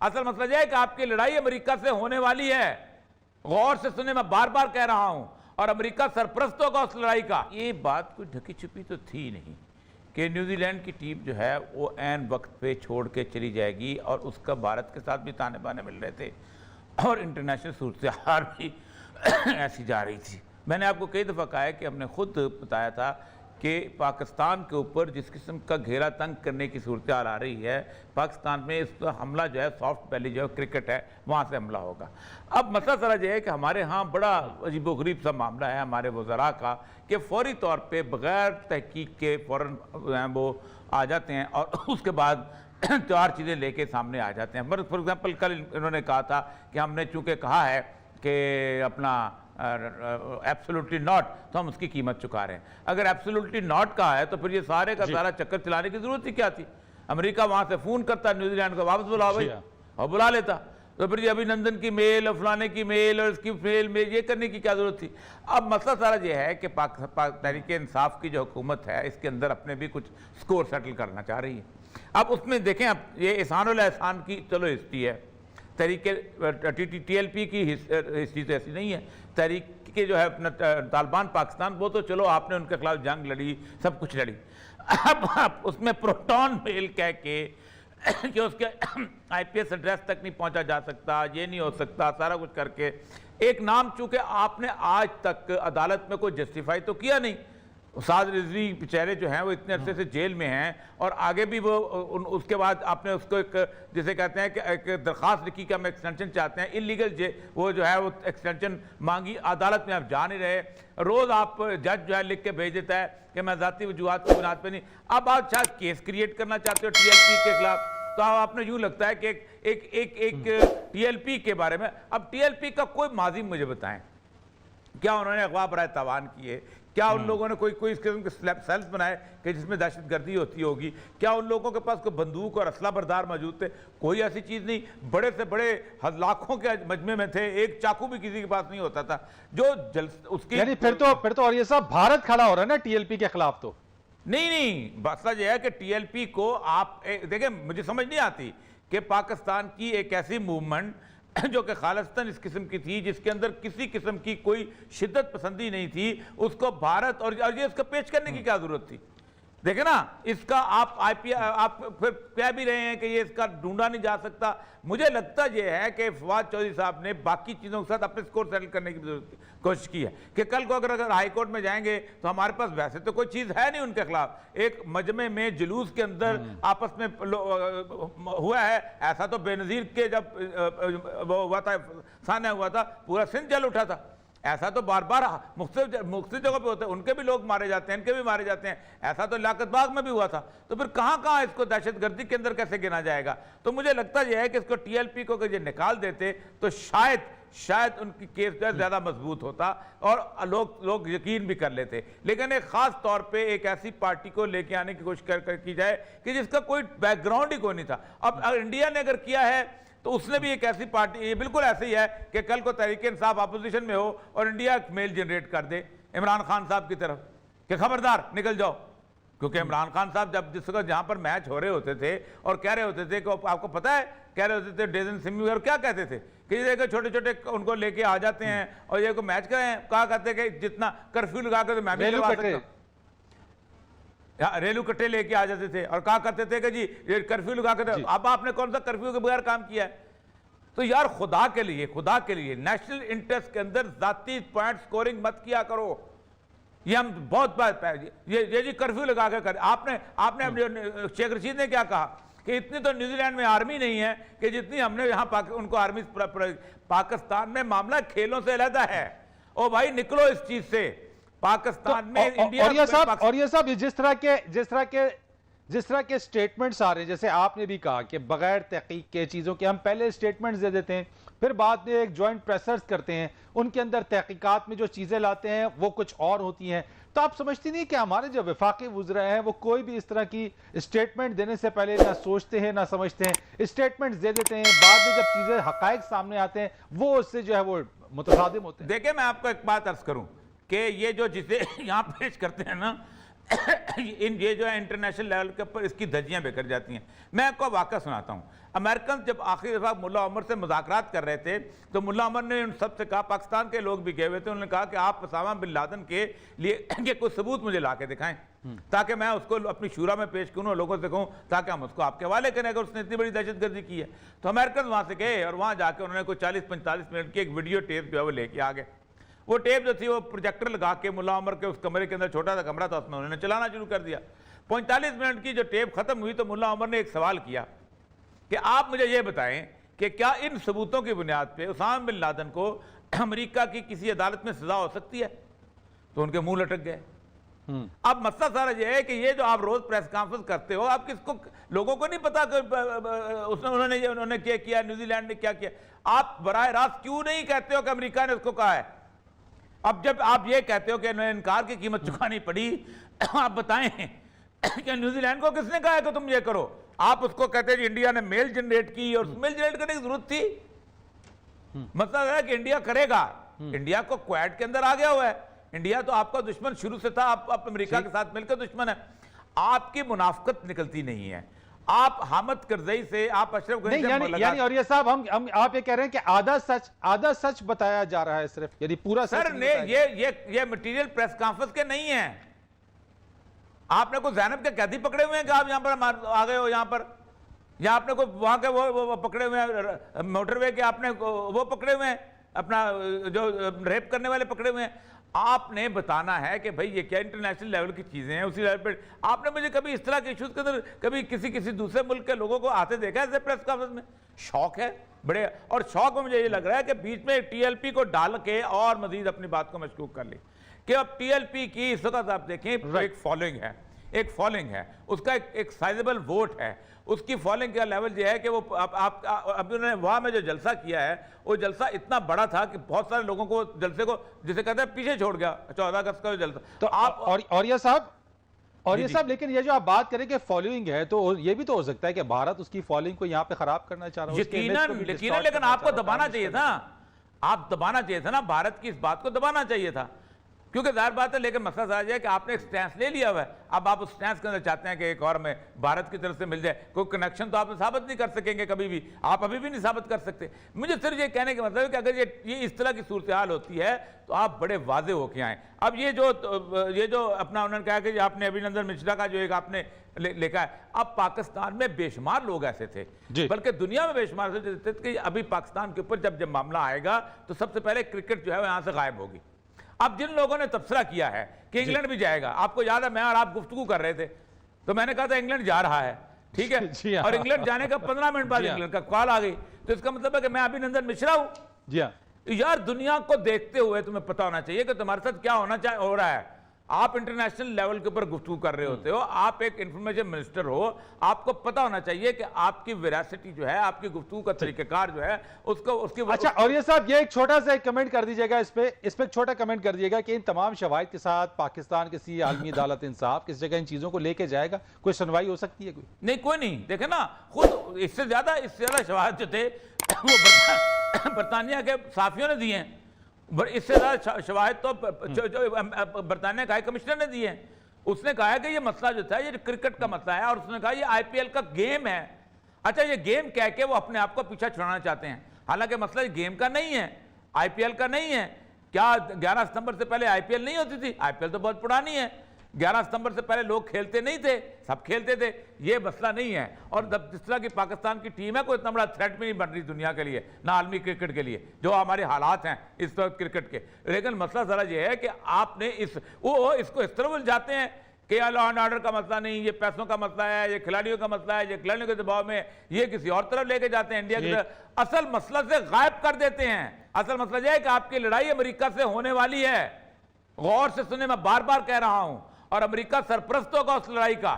اصل مسئلہ یہ ہے کہ آپ کی لڑائی امریکہ سے ہونے والی ہے، غور سے سنیں، میں بار بار کہہ رہا ہوں، اور امریکہ سرپرست ہوگا اس لڑائی کا۔ یہ بات کوئی ڈھکی چھپی تو تھی نہیں کہ نیوزی لینڈ کی ٹیم جو ہے وہ عین وقت پہ چھوڑ کے چلی جائے گی، اور اس کا بھارت کے ساتھ بھی تانے بانے مل رہے تھے اور انٹرنیشنل صورتحال بھی ایسی جا رہی تھی۔ میں نے آپ کو کئی دفعہ کہا ہے کہ ہم نے خود بتایا تھا کہ پاکستان کے اوپر جس قسم کا گھیرا تنگ کرنے کی صورتحال آ رہی ہے، پاکستان میں اس کا حملہ جو ہے سافٹ بیلی جو ہے کرکٹ ہے، وہاں سے حملہ ہوگا۔ اب مسئلہ ذرا یہ ہے کہ ہمارے ہاں بڑا عجیب و غریب سا معاملہ ہے ہمارے وزراء کا کہ فوری طور پہ بغیر تحقیق کے فوراً وہ آ جاتے ہیں اور اس کے بعد چار چیزیں لے کے سامنے آ جاتے ہیں۔ فار ایگزامپل کل انہوں نے کہا تھا کہ ہم نے چونکہ کہا ہے کہ اپنا ایبسولوٹلی ناٹ، تو ہم اس کی قیمت چکا رہے ہیں۔ اگر ایبسولوٹلی ناٹ کہا ہے تو پھر یہ سارے کا سارا چکر چلانے کی ضرورت ہی کیا تھی؟ امریکہ وہاں سے فون کرتا نیوزی لینڈ کو واپس بلاؤ بھائی، اور بلا لیتا، تو پھر یہ ابھی نندن کی میل اور فلانے کی میل اور اس کی میل میں یہ کرنے کی کیا ضرورت تھی؟ اب مسئلہ سارا یہ ہے کہ تحریک انصاف کی جو حکومت ہے اس کے اندر اپنے بھی کچھ سکور سیٹل کرنا چاہ رہی ہے۔ اب اس میں دیکھیں، اب یہ احسان الاحسان کی چلو ہسٹری ہے، تحریک ٹی ایل پی کی ہسٹری تو ایسی نہیں ہے۔ تحریک کے جو ہے اپنا طالبان پاکستان، وہ تو چلو آپ نے ان کے خلاف جنگ لڑی، سب کچھ لڑی۔ اب اس میں پروٹون میل کہہ کے کہ اس کے آئی پی ایس ایڈریس تک نہیں پہنچا جا سکتا، یہ نہیں ہو سکتا، سارا کچھ کر کے ایک نام چونکہ آپ نے آج تک عدالت میں کوئی جسٹیفائی تو کیا نہیں۔ اساد رضوی بیچارے جو ہیں وہ اتنے عرصے سے جیل میں ہیں، اور آگے بھی وہ اس کے بعد آپ نے اس کو ایک جسے کہتے ہیں کہ ایک درخواست لکھی کہ ہم ایکسٹینشن چاہتے ہیں، انلیگل وہ جو ہے وہ ایکسٹینشن مانگی، عدالت میں آپ جا نہیں رہے۔ روز آپ جج جو ہے لکھ کے بھیج دیتا ہے کہ میں ذاتی وجوہات کی بنیاد پہ نہیں۔ اب آپ شاید کیس کریٹ کرنا چاہتے ہو ٹی ایل پی کے خلاف، تو آپ نے یوں لگتا ہے کہ ایک ٹی ایل پی کے بارے میں، اب ٹی ایل پی کا کوئی ماضی مجھے بتائیں، کیا انہوں نے اغوا برائے تاوان کیے؟ کیا ان لوگوں نے کوئی اس قسم کے سیلز بنائے کہ جس میں دہشت گردی ہوتی ہوگی؟ کیا ان لوگوں کے پاس کوئی بندوق اور اسلحہ بردار موجود تھے؟ کوئی ایسی چیز نہیں۔ بڑے سے بڑے لاکھوں کے مجمع میں تھے، ایک چاقو بھی کسی کے پاس نہیں ہوتا تھا جو اس کی، یعنی پھر تو اور یہ سب بھارت کھڑا ہو رہا ہے نا ٹی ایل پی کے خلاف۔ تو نہیں، مسئلہ یہ ہے کہ ٹی ایل پی کو آپ دیکھیں، مجھے سمجھ نہیں آتی کہ پاکستان کی ایک ایسی موومنٹ جو کہ خالصتاً اس قسم کی تھی، جس کے اندر کسی قسم کی کوئی شدت پسندی نہیں تھی، اس کو بھارت اور یہ اس کا پیش کرنے کی کیا ضرورت تھی؟ دیکھیں نا، اس کا آپ پھر کہہ بھی رہے ہیں کہ یہ اس کا ڈھونڈا نہیں جا سکتا۔ مجھے لگتا یہ ہے کہ فواد چودھری صاحب نے باقی چیزوں کے ساتھ اپنے سکور سیٹل کرنے کی کوشش کی ہے کہ کل کو اگر ہائی کورٹ میں جائیں گے تو ہمارے پاس ویسے تو کوئی چیز ہے نہیں ان کے خلاف، ایک مجمع میں جلوس کے اندر آپس میں ہوا ہے، ایسا تو بے نظیر کے جب وہ ہوا تھا، سانحہ ہوا تھا، پورا سندھ جل اٹھا تھا۔ ایسا تو بار بار مختلف جگہ پہ ہوتا ہے، ان کے بھی لوگ مارے جاتے ہیں، ان کے بھی مارے جاتے ہیں، ایسا تو لیاقت باغ میں بھی ہوا تھا۔ تو پھر کہاں اس کو دہشت گردی کے اندر کیسے گنا جائے گا؟ تو مجھے لگتا یہ ہے کہ اس کو ٹی ایل پی کو اگر یہ نکال دیتے تو شاید ان کی کیس زیادہ مضبوط ہوتا اور لوگ یقین بھی کر لیتے۔ لیکن ایک خاص طور پہ ایک ایسی پارٹی کو لے کے آنے کی کوشش کی جائے کہ جس کا کوئی بیک گراؤنڈ ہی کوئی نہیں تھا۔ اب انڈیا نے اگر کیا ہے تو اس نے بھی ایک ایسی پارٹی، یہ بالکل ایسے ہی ہے کہ کل کو تحریک انصاف اپوزیشن میں ہو اور انڈیا ایک میل جنریٹ کر دے عمران خان صاحب کی طرف کہ خبردار نکل جاؤ، کیونکہ عمران خان صاحب جب جس وقت جہاں پر میچ ہو رہے ہوتے تھے اور کہہ رہے ہوتے تھے کہ آپ کو پتہ ہے، کہہ رہے ہوتے تھے ڈیزن سمی اور کیا کہتے تھے کہ یہ دیکھو چھوٹے چھوٹے ان کو لے کے آ جاتے ہیں اور یہ کو میچ کریں، کہا کرتے کہ جتنا کرفیو لگا کر تو میں بھی کروا سکتا ہوں، ریلو کٹے لے کے آ جاتے تھے اور کہا کرتے تھے کہ جی یہ کرفیو لگا کر، اب آپ نے کون سا کرفیو کے بغیر کام کیا ہے؟ تو یار خدا کے لیے نیشنل انٹرسٹ کے اندر ذاتی پوائنٹ سکورنگ مت کیا کرو۔ یہ ہم بہت بات یہ جی کرفیو لگا کے کر، آپ نے شیخ رشید نے کیا کہا کہ اتنی تو نیوزی لینڈ میں آرمی نہیں ہے کہ جتنی ہم نے یہاں ان کو آرمی، پاکستان میں معاملہ کھیلوں سے علیحدہ ہے۔ او بھائی نکلو اس چیز سے، پاکستان میں انڈیا اور یہ سب جس طرح کے سٹیٹمنٹس آ رہے ہیں، جیسے آپ نے بھی کہا کہ بغیر تحقیق کے چیزوں کے ہم پہلے سٹیٹمنٹس دے دیتے ہیں، پھر بعد میں ایک جوائنٹ پریسرز کرتے ہیں، ان کے اندر تحقیقات میں جو چیزیں لاتے ہیں وہ کچھ اور ہوتی ہیں۔ تو آپ سمجھتی نہیں کہ ہمارے جو وفاقی وزراء ہیں وہ کوئی بھی اس طرح کی سٹیٹمنٹ دینے سے پہلے نہ سوچتے ہیں نہ سمجھتے ہیں، سٹیٹمنٹس دے دیتے ہیں، بعد میں جب چیزیں حقائق سامنے آتے ہیں وہ اس سے جو ہے وہ متصادم ہوتے ہیں؟ دیکھیں میں آپ کو ایک بات عرض کروں کہ یہ جو جسے یہاں پیش کرتے ہیں نا یہ جو ہے انٹرنیشنل لیول کے اوپر اس کی دھجیاں بکھر جاتی ہیں. میں آپ کو واقعہ سناتا ہوں. امریکن جب آخری دفعہ ملا عمر سے مذاکرات کر رہے تھے تو ملا عمر نے ان سب سے کہا, پاکستان کے لوگ بھی گئے ہوئے تھے, انہوں نے کہا کہ آپ اسامہ بن لادن کے لیے کہ کوئی ثبوت مجھے لا کے دکھائیں تاکہ میں اس کو اپنی شورا میں پیش کروں اور لوگوں سے کہوں تاکہ ہم اس کو آپ کے حوالے کریں اگر اس نے اتنی بڑی دہشت گردی کی ہے. تو امریکن وہاں سے گئے اور وہاں جا کے انہوں نے کوئی 40-45 منٹ کی ایک ویڈیو ٹیپ جو ہے وہ لے کے آ گئے. وہ ٹیپ جو تھی وہ پروجیکٹر لگا کے ملا عمر کے اس کمرے کے اندر, چھوٹا سا کمرہ تھا, اس میں انہوں نے چلانا شروع کر دیا. 45 منٹ کی جو ٹیپ ختم ہوئی تو ملا عمر نے ایک سوال کیا کہ آپ مجھے یہ بتائیں کہ کیا ان ثبوتوں کی بنیاد پہ اسامہ بن لادن کو امریکہ کی کسی عدالت میں سزا ہو سکتی ہے؟ تو ان کے منہ لٹک گئے. اب مسئلہ سارا یہ ہے کہ یہ جو آپ روز پریس کانفرنس کرتے ہو, آپ کس کو, لوگوں کو نہیں پتا کہ انہوں نے کیا کیا, نیوزی لینڈ نے کیا کیا. آپ براہ راست کیوں نہیں کہتے ہو کہ امریکہ نے اس کو کہا ہے؟ اب جب آپ یہ کہتے ہو کہ انہیں انکار کی قیمت چکانی پڑی, آپ بتائیں کہ نیوزی لینڈ کو کس نے کہا ہے کہ تم یہ کرو؟ آپ اس کو کہتے ہیں کہ انڈیا نے میل جنریٹ کی, اور میل جنریٹ کرنے کی ضرورت تھی؟ مطلب ہے کہ انڈیا کرے گا. انڈیا کو کویت کے اندر آ گیا ہوا ہے. انڈیا تو آپ کا دشمن شروع سے تھا, آپ امریکہ کے ساتھ مل کر دشمن ہے. آپ کی منافقت نکلتی نہیں ہے. آپ حامد کرزئی سے, آپ اشرف غنی سے یعنی اور یہ صاحب ہم آپ یہ کہہ رہے ہیں کہ آدھا سچ بتایا جا رہا ہے صرف, یعنی پورا سچ سر نے یہ مٹیریل پریس کانفرنس کے نہیں ہیں. آپ نے کوئی زینب کے قیدی پکڑے ہوئے ہیں کہ آپ یہاں پر آ گئے ہو یہاں پر, یا آپ نے کوئی وہاں کے وہ پکڑے ہوئے ہیں موٹر وے کے, آپ نے وہ پکڑے ہوئے ہیں, اپنا جو ریپ کرنے والے پکڑے ہوئے ہیں. آپ نے بتانا ہے کہ بھئی یہ کیا انٹرنیشنل لیول کی چیزیں ہیں. اسی لیول پر آپ نے مجھے کبھی اس طرح کے ایشوز کے اندر کبھی کسی دوسرے ملک کے لوگوں کو آتے دیکھا ہے ایسے پریس کانفرنس میں؟ شوق ہے بڑے, اور شوق میں مجھے یہ لگ رہا ہے کہ بیچ میں ٹی ایل پی کو ڈال کے اور مزید اپنی بات کو مشکوک کر لی کہ اب ٹی ایل پی کی اس وقت آپ دیکھیں ایک فالوئنگ ہے, اس کا ایک سائزبل ووٹ ہے. اس کی فالوئنگ کا لیول یہ ہے کہ وہ ابھی انہوں نے وہاں میں جو جلسہ کیا ہے وہ جلسہ اتنا بڑا تھا کہ بہت سارے لوگوں کو جلسے کو جسے کہتے ہیں پیچھے چھوڑ گیا 14 اگست کا جو جلسہ. تو آپ اور یہ صاحب لیکن یہ جو آپ بات کریں کہ فالوئنگ ہے تو یہ بھی تو ہو سکتا ہے کہ بھارت اس کی فالوئنگ کو یہاں پہ خراب کرنا چاہ رہا ہے. یقیناً, لیکن آپ کو دبانا چاہیے تھا, آپ دبانا چاہیے تھا نا, بھارت کی اس بات کو دبانا چاہیے تھا, کیونکہ ظاہر بات ہے. لیکن مسئلہ سمجھ ہے کہ آپ نے ایک سٹینس لے لیا ہوا ہے, اب آپ اس سٹینس کے اندر چاہتے ہیں کہ ایک اور میں بھارت کی طرف سے مل جائے. کوئی کنیکشن تو آپ ثابت نہیں کر سکیں گے کبھی بھی, آپ ابھی بھی نہیں ثابت کر سکتے. مجھے صرف یہ کہنے کا مطلب ہے کہ اگر یہ اس طرح کی صورتحال ہوتی ہے تو آپ بڑے واضح ہو کے آئیں. اب یہ جو اپنا انہوں نے کہا کہ آپ نے ابھینندن مشرا کا جو ایک آپ نے لکھا ہے, اب پاکستان میں بے شمار لوگ ایسے تھے, بلکہ دنیا میں بے شمار ایسے تھے کہ ابھی پاکستان کے اوپر جب معاملہ آئے گا تو سب سے پہلے کرکٹ جو ہے وہ یہاں سے غائب ہوگی. اب جن لوگوں نے تبصرہ کیا ہے کہ انگلینڈ بھی جائے گا, آپ کو یاد ہے میں اور آپ گفتگو کر رہے تھے تو میں نے کہا تھا انگلینڈ جا رہا ہے, ٹھیک ہے, اور انگلینڈ جانے کا 15 منٹ بعد انگلینڈ کا کال آ گئی, تو اس کا مطلب ہے کہ میں ابھینندن مشرا ہوں. جی ہاں یار, دنیا کو دیکھتے ہوئے تمہیں پتا ہونا چاہیے کہ تمہارے ساتھ کیا ہو رہا ہے. آپ انٹرنیشنل لیول کے اوپر گفتگو کر رہے ہوتے ہو, آپ ایک انفارمیشن منسٹر ہو, آپ کو پتا ہونا چاہیے کہ آپ کی ویراسٹی جو ہے, آپ کی گفتگو کا طریقہ کار جو ہے اس کی. اچھا, اور یہ صاحب یہ ایک چھوٹا سا کمنٹ کر دیجیے گا اس پہ ایک چھوٹا کمنٹ کر دیجیے گا کہ ان تمام شواہد کے ساتھ پاکستان کسی عالمی عدالت انصاف کس جگہ ان چیزوں کو لے کے جائے گا, کوئی سنوائی ہو سکتی ہے؟ نہیں, کوئی نہیں. دیکھیں نا, خود اس سے زیادہ شواہد جو تھے وہ برطانیہ کے صحافیوں نے دیے ہیں, اس سے زیادہ شواہد تو برطانیہ کا ہائی کمشنر نے دیے ہیں. اس نے کہا ہے کہ یہ مسئلہ جو تھا یہ کرکٹ کا مسئلہ ہے, اور اس نے کہا یہ آئی پی ایل کا گیم ہے. اچھا, یہ گیم کہہ کے وہ اپنے آپ کو پیچھا چھڑانا چاہتے ہیں, حالانکہ مسئلہ یہ گیم کا نہیں ہے, آئی پی ایل کا نہیں ہے. کیا 11 ستمبر سے پہلے آئی پی ایل نہیں ہوتی تھی؟ آئی پی ایل تو بہت پرانی ہے. 11 ستمبر سے پہلے لوگ کھیلتے نہیں تھے, سب کھیلتے تھے, یہ مسئلہ نہیں ہے. اور جس طرح کی پاکستان کی ٹیم ہے, کوئی اتنا بڑا تھریٹ بھی نہیں بن رہی دنیا کے لیے, نہ عالمی کرکٹ کے لیے, جو ہمارے حالات ہیں اس وقت کرکٹ کے. لیکن مسئلہ ذرا یہ ہے کہ آپ نے اس کو اس طرح الجھاتے ہیں کہ لا اینڈ آرڈر کا مسئلہ نہیں, یہ پیسوں کا مسئلہ ہے, یہ کھلاڑیوں کا مسئلہ ہے, یہ کھلاڑیوں کے دباؤ میں, یہ کسی اور طرف لے کے جاتے ہیں انڈیا کی طرف. اصل مسئلہ سے غائب کر دیتے ہیں. اصل مسئلہ یہ ہے کہ آپ کی لڑائی امریکہ سے ہونے والی ہے. غور سے سنیں, میں بار بار کہہ رہا ہوں, اور امریکہ سرپرستوں کا اس لڑائی کا